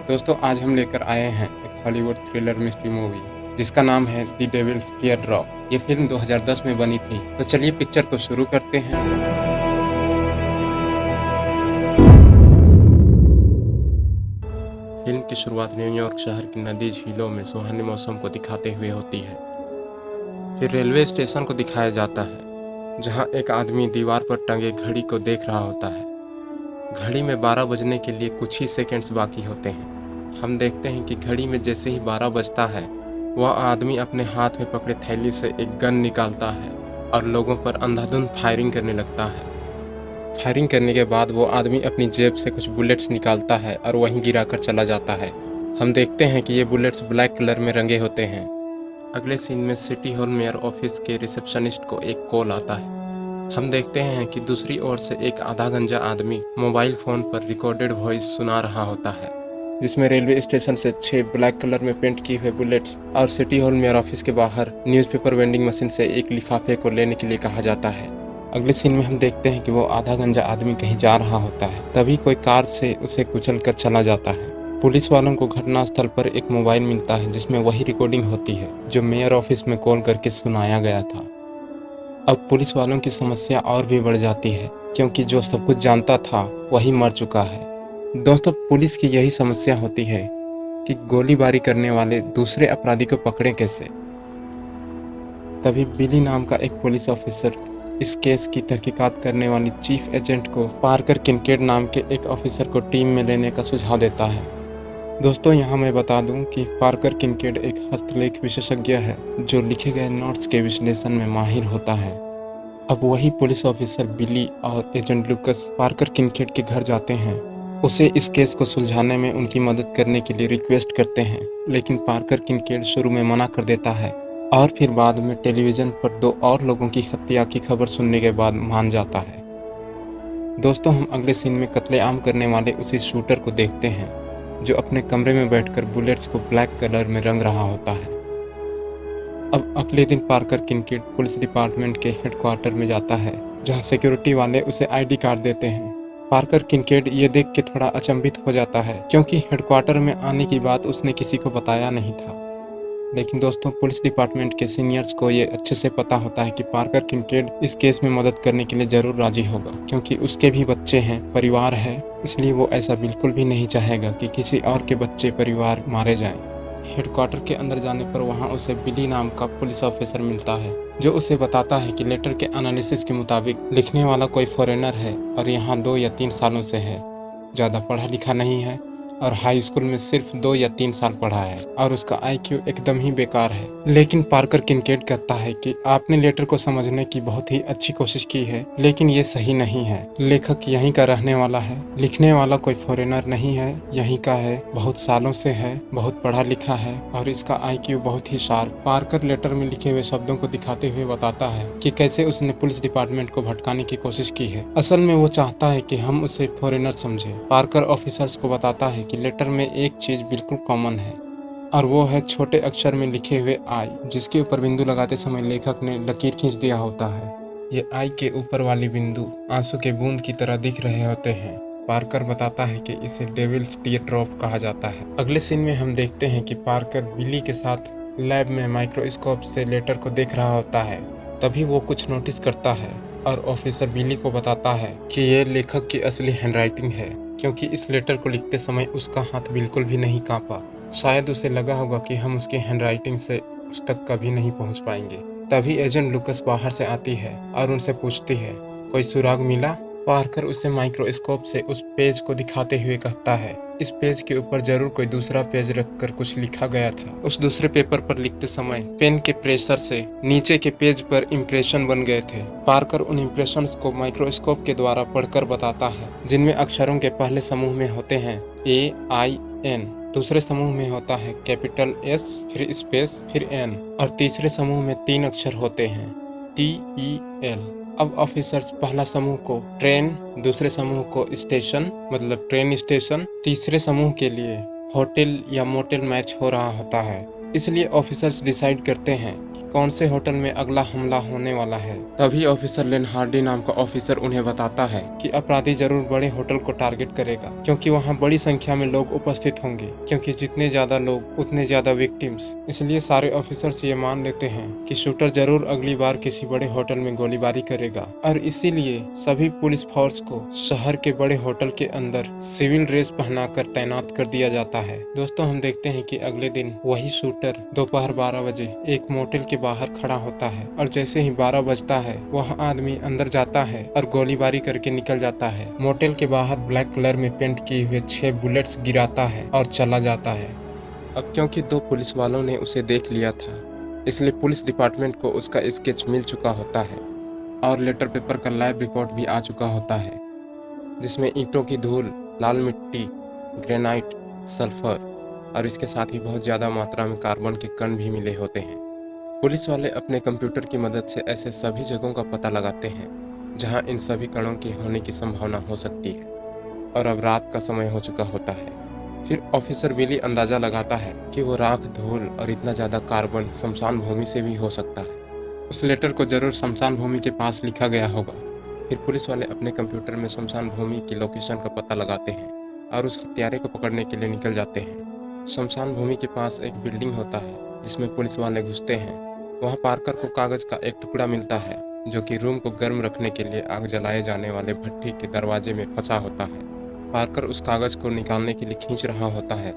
दोस्तों आज हम लेकर आए हैं एक हॉलीवुड थ्रिलर मिस्ट्री मूवी जिसका नाम है द डेविल्स टीयर ड्रॉप। ये फिल्म 2010 में बनी थी। तो चलिए पिक्चर को शुरू करते हैं। फिल्म की शुरुआत न्यूयॉर्क शहर की नदी झीलों में सुहाने मौसम को दिखाते हुए होती है। फिर रेलवे स्टेशन को दिखाया जाता है जहां एक आदमी दीवार पर टंगे घड़ी को देख रहा होता है। घड़ी में 12 बजने के लिए कुछ ही सेकंड्स बाकी होते हैं। हम देखते हैं कि घड़ी में जैसे ही 12 बजता है वह आदमी अपने हाथ में पकड़े थैली से एक गन निकालता है और लोगों पर अंधाधुंध फायरिंग करने लगता है। फायरिंग करने के बाद वो आदमी अपनी जेब से कुछ बुलेट्स निकालता है और वहीं गिराकर चला जाता है। हम देखते हैं कि ये बुलेट्स ब्लैक कलर में रंगे होते हैं। अगले सीन में सिटी हॉल मेयर ऑफिस के रिसेप्शनिस्ट को एक कॉल आता है। हम देखते हैं कि दूसरी ओर से एक आधा गंजा आदमी मोबाइल फोन पर रिकॉर्डेड वॉइस सुना रहा होता है जिसमें रेलवे स्टेशन से 6 ब्लैक कलर में पेंट किए हुए बुलेट्स और सिटी हॉल मेयर ऑफिस के बाहर न्यूज़पेपर वेंडिंग मशीन से एक लिफाफे को लेने के लिए कहा जाता है। अगले सीन में हम देखते हैं कि वो आधा गंजा आदमी कहीं जा रहा होता है। तभी कोई कार से उसे कुचल कर चला जाता है। पुलिस वालों को घटनास्थल पर एक मोबाइल मिलता है जिसमें वही रिकॉर्डिंग होती है जो मेयर ऑफिस में कॉल करके सुनाया गया था। अब पुलिस वालों की समस्या और भी बढ़ जाती है क्योंकि जो सब कुछ जानता था वही मर चुका है। दोस्तों पुलिस की यही समस्या होती है कि गोलीबारी करने वाले दूसरे अपराधी को पकड़े कैसे। तभी बिली नाम का एक पुलिस ऑफिसर इस केस की तहकीकात करने वाली चीफ एजेंट को पार्कर किनकेड नाम के एक ऑफिसर को टीम में लेने का सुझाव देता है। दोस्तों यहाँ मैं बता दूं कि पार्कर किनकेड एक हस्तलेख विशेषज्ञ है जो लिखे गए नोट्स के विश्लेषण में माहिर होता है। अब वही पुलिस ऑफिसर बिली और एजेंट लुकस पार्कर किनकेड के घर जाते हैं। उसे इस केस को सुलझाने में उनकी मदद करने के लिए रिक्वेस्ट करते हैं, लेकिन पार्कर किनकेड शुरू में मना कर देता है और फिर बाद में टेलीविज़न पर 2 और लोगों की हत्या की खबर सुनने के बाद मान जाता है। दोस्तों हम अगले सीन में कत्लेआम करने वाले उसी शूटर को देखते हैं जो अपने कमरे में बैठकर बुलेट्स को ब्लैक कलर में रंग रहा होता है। अब अगले दिन पार्कर किनकेड पुलिस डिपार्टमेंट के हेडक्वार्टर में जाता है जहां सिक्योरिटी वाले उसे आईडी कार्ड देते हैं। पार्कर किनकेड ये देख के थोड़ा अचंभित हो जाता है क्योंकि हेडक्वार्टर में आने की बात उसने किसी को बताया नहीं था। लेकिन दोस्तों पुलिस डिपार्टमेंट के सीनियर्स को ये अच्छे से पता होता है कि पार्कर किनकेड इस केस में मदद करने के लिए ज़रूर राजी होगा क्योंकि उसके भी बच्चे हैं, परिवार है, इसलिए वो ऐसा बिल्कुल भी नहीं चाहेगा कि किसी और के बच्चे परिवार मारे जाएं। हेडक्वार्टर के अंदर जाने पर वहाँ उसे बिली नाम का पुलिस ऑफिसर मिलता है जो उसे बताता है कि लेटर के एनालिसिस के मुताबिक लिखने वाला कोई फॉरेनर है और यहाँ 2 या 3 सालों से है, ज़्यादा पढ़ा लिखा नहीं है और हाई स्कूल में सिर्फ 2 या 3 साल पढ़ा है और उसका आईक्यू एकदम ही बेकार है। लेकिन पार्कर किनकेड कहता है कि आपने लेटर को समझने की बहुत ही अच्छी कोशिश की है, लेकिन ये सही नहीं है। लेखक यहीं का रहने वाला है, लिखने वाला कोई फॉरेनर नहीं है, यहीं का है, बहुत सालों से है, बहुत पढ़ा लिखा है और इसका आईक्यू बहुत ही शार्प। पार्कर लेटर में लिखे हुए शब्दों को दिखाते हुए बताता है कि कैसे उसने पुलिस डिपार्टमेंट को भटकाने की कोशिश की है। असल में वो चाहता है कि हम उसे फॉरेनर समझे। पार्कर ऑफिसर्स को बताता है कि लेटर में एक चीज बिल्कुल कॉमन है और वो है छोटे अक्षर में लिखे हुए आई, जिसके ऊपर बिंदु लगाते समय लेखक ने लकीर खींच दिया होता है। ये आई के ऊपर वाली बिंदु आंसू के बूंद की तरह दिख रहे होते हैं। पार्कर बताता है कि इसे डेविल्स टीयर ड्रॉप कहा जाता है। अगले सीन में हम देखते हैं कि पार्कर बिली के साथ लैब में माइक्रोस्कोप से लेटर को देख रहा होता है। तभी वो कुछ नोटिस करता है और ऑफिसर बिली को बताता है कि ये लेखक की असली हैंडराइटिंग है क्योंकि इस लेटर को लिखते समय उसका हाथ बिल्कुल भी नहीं कांपा। शायद उसे लगा होगा कि हम उसकी हैंडराइटिंग से उस तक कभी नहीं पहुंच पाएंगे। तभी एजेंट लुकस बाहर से आती है और उनसे पूछती है कोई सुराग मिला। पार्कर उसे माइक्रोस्कोप से उस पेज को दिखाते हुए कहता है इस पेज के ऊपर जरूर कोई दूसरा पेज रखकर कुछ लिखा गया था। उस दूसरे पेपर पर लिखते समय पेन के प्रेशर से नीचे के पेज पर इम्प्रेशन बन गए थे। पार्कर उन इम्प्रेशंस को माइक्रोस्कोप के द्वारा पढ़कर बताता है जिनमें अक्षरों के पहले समूह में होते हैं AIN, दूसरे समूह में होता है कैपिटल S फिर स्पेस फिर N और तीसरे समूह में 3 अक्षर होते हैं TEL। अब ऑफिसर्स पहला समूह को ट्रेन, दूसरे समूह को स्टेशन मतलब ट्रेन स्टेशन, तीसरे समूह के लिए होटल या मोटेल मैच हो रहा होता है। इसलिए ऑफिसर्स डिसाइड करते हैं कौन से होटल में अगला हमला होने वाला है। तभी ऑफिसर लेन हार्डी नाम का ऑफिसर उन्हें बताता है कि अपराधी जरूर बड़े होटल को टारगेट करेगा, क्योंकि वहां बड़ी संख्या में लोग उपस्थित होंगे, क्योंकि जितने ज्यादा लोग उतने ज्यादा विक्टिम्स। इसलिए सारे ऑफिसर्स ये मान लेते हैं कि शूटर जरूर अगली बार किसी बड़े होटल में गोलीबारी करेगा, और इसीलिए सभी पुलिस फोर्स को शहर के बड़े होटल के अंदर सिविल ड्रेस पहनाकर तैनात कर दिया जाता है। दोस्तों, हम देखते हैं कि अगले दिन वही शूटर दोपहर 12 बजे एक मोटेल के बाहर खड़ा होता है, और जैसे ही 12 बजता है वह आदमी अंदर जाता है और गोलीबारी करके निकल जाता है। मोटेल के बाहर ब्लैक कलर में पेंट किए हुए 6 बुलेट्स गिराता है और चला जाता है। अब क्योंकि 2 पुलिस वालों ने उसे देख लिया था, इसलिए पुलिस डिपार्टमेंट को उसका स्केच मिल चुका होता है और लेटर पेपर का लैब रिपोर्ट भी आ चुका होता है, जिसमें ईंटों की धूल, लाल मिट्टी, ग्रेनाइट, सल्फर और इसके साथ ही बहुत ज़्यादा मात्रा में कार्बन के कण भी मिले होते हैं। पुलिस वाले अपने कंप्यूटर की मदद से ऐसे सभी जगहों का पता लगाते हैं जहां इन सभी कणों के होने की संभावना हो सकती है, और अब रात का समय हो चुका होता है। फिर ऑफिसर बिली अंदाज़ा लगाता है कि वो राख, धूल और इतना ज़्यादा कार्बन शमशान भूमि से भी हो सकता है। उस लेटर को जरूर शमशान भूमि के पास लिखा गया होगा। फिर पुलिस वाले अपने कंप्यूटर में शमशान भूमि की लोकेशन का पता लगाते हैं और उस हत्यारे को पकड़ने के लिए निकल जाते हैं। शमशान भूमि के पास एक बिल्डिंग होता है जिसमें पुलिस वाले घुसते हैं। वहाँ पार्कर को कागज का एक टुकड़ा मिलता है जो कि रूम को गर्म रखने के लिए आग जलाए जाने वाले भट्ठी के दरवाजे में फंसा होता है। पार्कर उस कागज को निकालने के लिए खींच रहा होता है।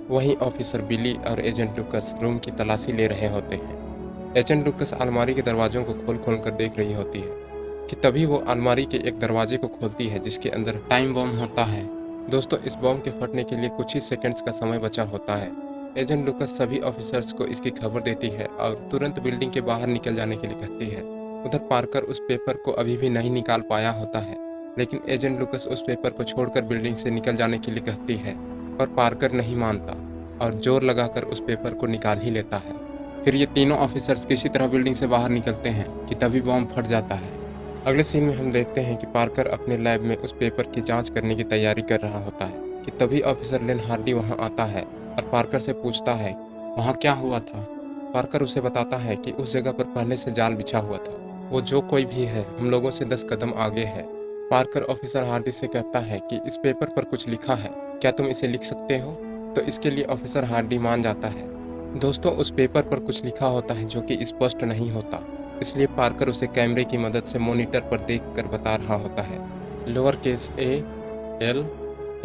वहीं ऑफिसर बिली और एजेंट लुकस रूम की तलाशी ले रहे होते हैं। एजेंट लुकस अलमारी के दरवाजों को खोल कर देख रही होती है कि तभी वो अलमारी के एक दरवाजे को खोलती है जिसके अंदर टाइम बम होता है। दोस्तों, इस बम के फटने के लिए कुछ ही सेकंड्स का समय बचा होता है। एजेंट लुकस सभी ऑफिसर्स को इसकी खबर देती है और तुरंत बिल्डिंग के बाहर निकल जाने के लिए कहती है। उधर पार्कर उस पेपर को अभी भी नहीं निकाल पाया होता है, लेकिन एजेंट लुकस उस पेपर को छोड़कर बिल्डिंग से निकल जाने के लिए कहती है, पर पार्कर नहीं मानता और जोर लगाकर उस पेपर को निकाल ही लेता है। फिर ये तीनों ऑफिसर्स किसी तरह बिल्डिंग से बाहर निकलते हैं कि तभी बम फट जाता है। अगले सीन में हम देखते हैं कि पार्कर अपने लैब में उस पेपर की जांच करने की तैयारी कर रहा होता है कि तभी ऑफिसर लेन हार्डी वहां आता है और पार्कर से पूछता है वहां क्या हुआ था। पार्कर उसे बताता है कि उस जगह पर पहले से जाल बिछा हुआ था। वो जो कोई भी है हम लोगों से 10 कदम आगे है। पार्कर ऑफिसर हार्डी से कहता है कि इस पेपर पर कुछ लिखा है, क्या तुम इसे लिख सकते हो? तो इसके लिए ऑफिसर हार्डी मान जाता है। दोस्तों, उस पेपर पर कुछ लिखा होता है जो कि स्पष्ट नहीं होता, इसलिए पार्कर उसे कैमरे की मदद से मॉनिटर पर देखकर बता रहा होता है। लोअर केस ए, एल,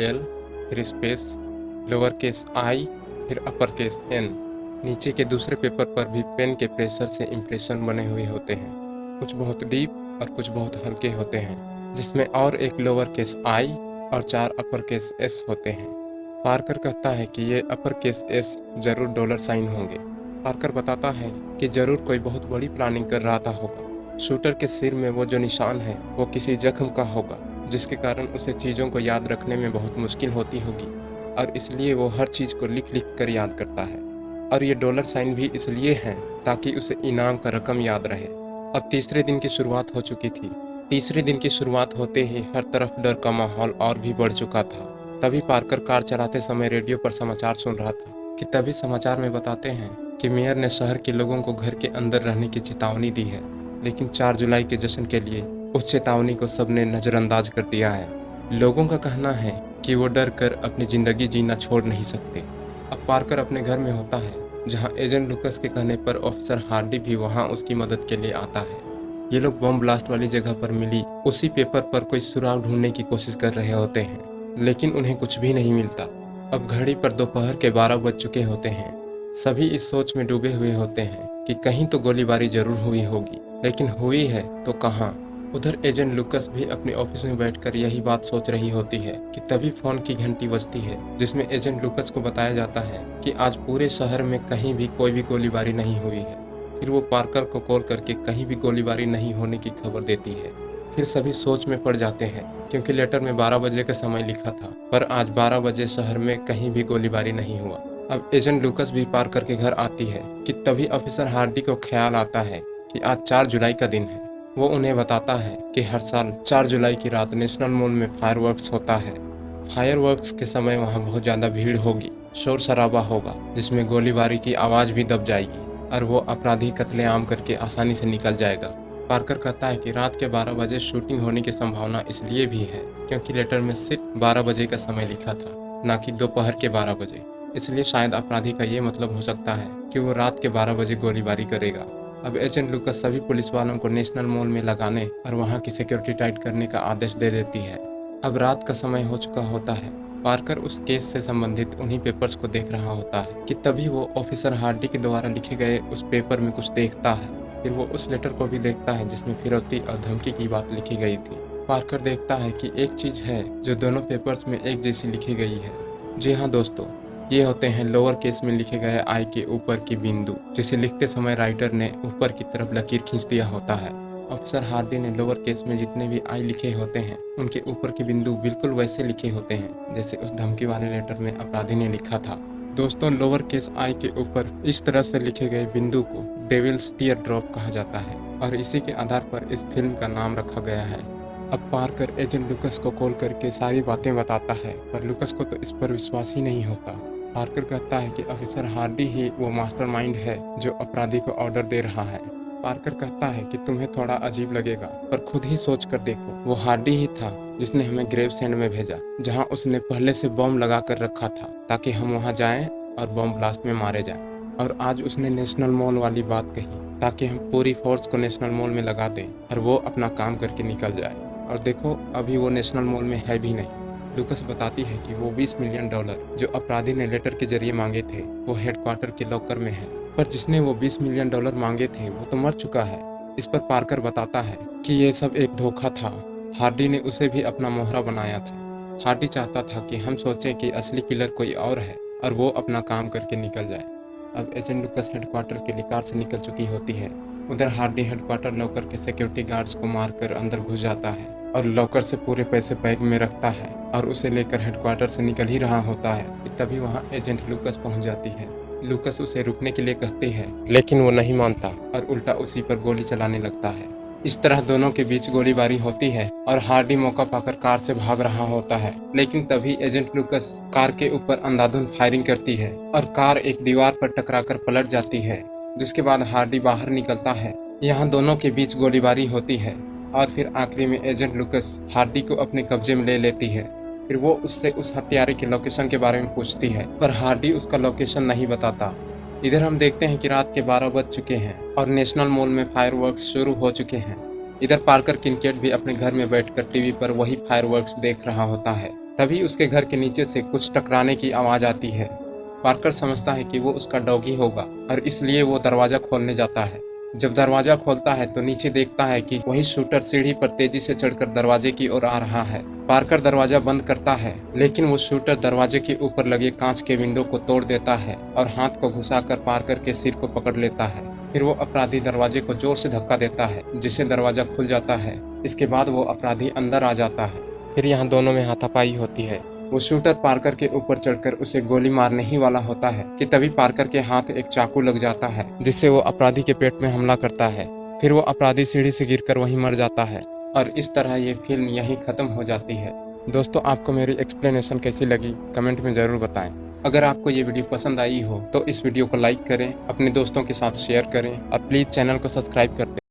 एल, फिर स्पेस, लोअर केस आई, फिर अपर केस एन। नीचे के दूसरे पेपर पर भी पेन के प्रेशर से इम्प्रेशन बने हुए होते हैं। कुछ बहुत डीप और कुछ बहुत हल्के होते हैं, जिसमें और एक लोअर केस आई और 4 अपर केस एस होते हैं। पार्कर कहता है कि ये अपर केस एस जरूर डॉलर साइन होंगे। पार्कर बताता है कि जरूर कोई बहुत बड़ी प्लानिंग कर रहा था होगा। शूटर के सिर में वो जो निशान है वो किसी जख्म का होगा, जिसके कारण उसे चीज़ों को याद रखने में बहुत मुश्किल होती होगी, और इसलिए वो हर चीज़ को लिख लिख कर याद करता है। और ये डॉलर साइन भी इसलिए हैं ताकि उसे इनाम का रकम याद रहे। अब तीसरे दिन की शुरुआत हो चुकी थी। तीसरे दिन की शुरुआत होते ही हर तरफ डर का माहौल और भी बढ़ चुका था। तभी पार्कर कार चलाते समय रेडियो पर समाचार सुन रहा था कि तभी समाचार में बताते हैं कि मेयर ने शहर के लोगों को घर के अंदर रहने की चेतावनी दी है, लेकिन 4 जुलाई के जश्न के लिए उस चेतावनी को सबने नज़रअंदाज कर दिया है। लोगों का कहना है कि वो डर कर अपनी ज़िंदगी जीना छोड़ नहीं सकते। अब पार्कर अपने घर में होता है, जहां एजेंट लुकस के कहने पर ऑफिसर हार्डी भी वहां उसकी मदद के लिए आता है। ये लोग बम ब्लास्ट वाली जगह पर मिली उसी पेपर पर कोई सुराग ढूंढने की कोशिश कर रहे होते हैं, लेकिन उन्हें कुछ भी नहीं मिलता। अब घड़ी पर दोपहर के 12 बज चुके होते हैं। सभी इस सोच में डूबे हुए होते हैं कि कहीं तो गोलीबारी जरूर हुई होगी, लेकिन हुई है तो कहाँ। उधर एजेंट लुकस भी अपने ऑफिस में बैठकर यही बात सोच रही होती है कि तभी फोन की घंटी बजती है, जिसमें एजेंट लुकस को बताया जाता है कि आज पूरे शहर में कहीं भी कोई भी गोलीबारी नहीं हुई है। फिर वो पार्कर को कॉल करके कहीं भी गोलीबारी नहीं होने की खबर देती है। फिर सभी सोच में पड़ जाते हैं, क्योंकि लेटर में 12 बजे का समय लिखा था, पर आज 12 बजे शहर में कहीं भी गोलीबारी नहीं हुआ। अब एजेंट लुकस भी पार्कर के घर आती है कि तभी ऑफिसर हार्डी को ख्याल आता है कि आज 4 जुलाई का दिन है। वो उन्हें बताता है कि हर साल 4 जुलाई की रात नेशनल मॉल में फायरवर्क्स होता है। फायरवर्क्स के समय वहाँ बहुत ज़्यादा भीड़ होगी, शोर शराबा होगा, जिसमें गोलीबारी की आवाज़ भी दब जाएगी। और वो अपराधी कत्लेआम करके आसानी से निकल जाएगा। पार्कर कहता है कि रात के 12 बजे शूटिंग होने की संभावना इसलिए भी है क्योंकि लेटर में सिर्फ 12 बजे का समय लिखा था, ना कि दोपहर के 12 बजे। इसलिए शायद अपराधी का ये मतलब हो सकता है कि वो रात के 12 बजे गोलीबारी करेगा। अब एजेंट लूकस सभी पुलिस वालों को नेशनल मॉल में लगाने और वहाँ की सिक्योरिटी टाइट करने का आदेश दे देती है। अब रात का समय हो चुका होता है। पार्कर उस केस से संबंधित उन्हीं पेपर्स को देख रहा होता है कि तभी वो ऑफिसर हार्डी के द्वारा लिखे गए उस पेपर में कुछ देखता है। फिर वो उस लेटर को भी देखता है जिसमें फिरौती और धमकी की बात लिखी गई थी। पार्कर देखता है कि एक चीज है जो दोनों पेपर्स में एक जैसी लिखी गई है। जी हाँ दोस्तों, ये होते हैं लोअर केस में लिखे गए आई के ऊपर की बिंदु, जिसे लिखते समय राइटर ने ऊपर की तरफ लकीर खींच दिया होता है। अफसर हार्डी ने लोअर केस में जितने भी आई लिखे होते हैं उनके ऊपर के बिंदु बिल्कुल वैसे लिखे होते हैं जैसे उस धमकी वाले लेटर में अपराधी ने लिखा था। दोस्तों, लोअर केस आई के ऊपर इस तरह से लिखे गए बिंदु को डेविल्स टीयर ड्रॉप कहा जाता है और इसी के आधार पर इस फिल्म का नाम रखा गया है। अब पार्कर एजेंट लूकस को कॉल करके सारी बातें बताता है, पर लूकस को तो इस पर विश्वास ही नहीं होता। पार्कर कहता है कि ऑफिसर हार्डी ही वो मास्टरमाइंड है जो अपराधी को ऑर्डर दे रहा है। पार्कर कहता है कि तुम्हें थोड़ा अजीब लगेगा, पर खुद ही सोच कर देखो, वो हार्डी ही था जिसने हमें ग्रेवसैंड में भेजा, जहां उसने पहले से बॉम्ब लगा कर रखा था ताकि हम वहां जाएं और बॉम्ब ब्लास्ट में मारे जाएं। और आज उसने नेशनल मॉल वाली बात कही ताकि हम पूरी फोर्स को नेशनल मॉल में लगा दें और वो अपना काम करके निकल जाए। और देखो, अभी वो नेशनल मॉल में है भी नहीं। लूकस बताती है कि वो $20 मिलियन जो अपराधी ने लेटर के जरिए मांगे थे वो हेडक्वार्टर के लॉकर में है, पर जिसने वो $20 मिलियन मांगे थे वो तो मर चुका है। इस पर पार्कर बताता है कि ये सब एक धोखा था, हार्डी ने उसे भी अपना मोहरा बनाया था। हार्डी चाहता था कि हम सोचें कि असली किलर कोई और है और वो अपना काम करके निकल जाए। अब एजेंट लूकस हेडक्वार्टर के लिए कार से निकल चुकी होती है। उधर हार्डी हेडक्वार्टर लॉकर के सिक्योरिटी गार्ड्स को मारकर अंदर घुस जाता है और लॉकर से पूरे पैसे बैग में रखता है और उसे लेकर हेडक्वार्टर से निकल ही रहा होता है कि तभी वहां एजेंट लूकस पहुंच जाती है। लूकस उसे रुकने के लिए कहती है, लेकिन वो नहीं मानता और उल्टा उसी पर गोली चलाने लगता है। इस तरह दोनों के बीच गोलीबारी होती है और हार्डी मौका पाकर कार से भाग रहा होता है, लेकिन तभी एजेंट लूकस कार के ऊपर अंधाधुंध फायरिंग करती है और कार एक दीवार पर टकराकर पलट जाती है, जिसके बाद हार्डी बाहर निकलता है। यहाँ दोनों के बीच गोलीबारी होती है और फिर आखिरी में एजेंट लूकस हार्डी को अपने कब्जे में ले लेती है। फिर वो उससे उस हत्यारे के लोकेशन के बारे में पूछती है, पर हार्डी उसका लोकेशन नहीं बताता। इधर हम देखते हैं कि रात के 12 बज चुके हैं और नेशनल मॉल में फायरवर्क्स शुरू हो चुके हैं। इधर पार्कर किनकेट भी अपने घर में बैठकर टीवी पर वही फायरवर्क्स देख रहा होता है। तभी उसके घर के नीचे से कुछ टकराने की आवाज आती है। पार्कर समझता है कि वो उसका डॉगी होगा और इसलिए वो दरवाजा खोलने जाता है। जब दरवाजा खोलता है तो नीचे देखता है कि वही शूटर सीढ़ी पर तेजी से चढ़कर दरवाजे की ओर आ रहा है। पार्कर दरवाजा बंद करता है, लेकिन वो शूटर दरवाजे के ऊपर लगे कांच के विंडो को तोड़ देता है और हाथ को घुसाकर पार्कर के सिर को पकड़ लेता है। फिर वो अपराधी दरवाजे को जोर से धक्का देता है, जिससे दरवाजा खुल जाता है। इसके बाद वो अपराधी अंदर आ जाता है। फिर यहाँ दोनों में हाथापाई होती है। वो शूटर पार्कर के ऊपर चढ़कर उसे गोली मारने ही वाला होता है कि तभी पार्कर के हाथ एक चाकू लग जाता है, जिससे वो अपराधी के पेट में हमला करता है। फिर वो अपराधी सीढ़ी से गिरकर वहीं मर जाता है और इस तरह ये फिल्म यहीं खत्म हो जाती है। दोस्तों, आपको मेरी एक्सप्लेनेशन कैसी लगी कमेंट में ज़रूर बताएं। अगर आपको ये वीडियो पसंद आई हो तो इस वीडियो को लाइक करें, अपने दोस्तों के साथ शेयर करें और प्लीज़ चैनल को सब्सक्राइब कर दें।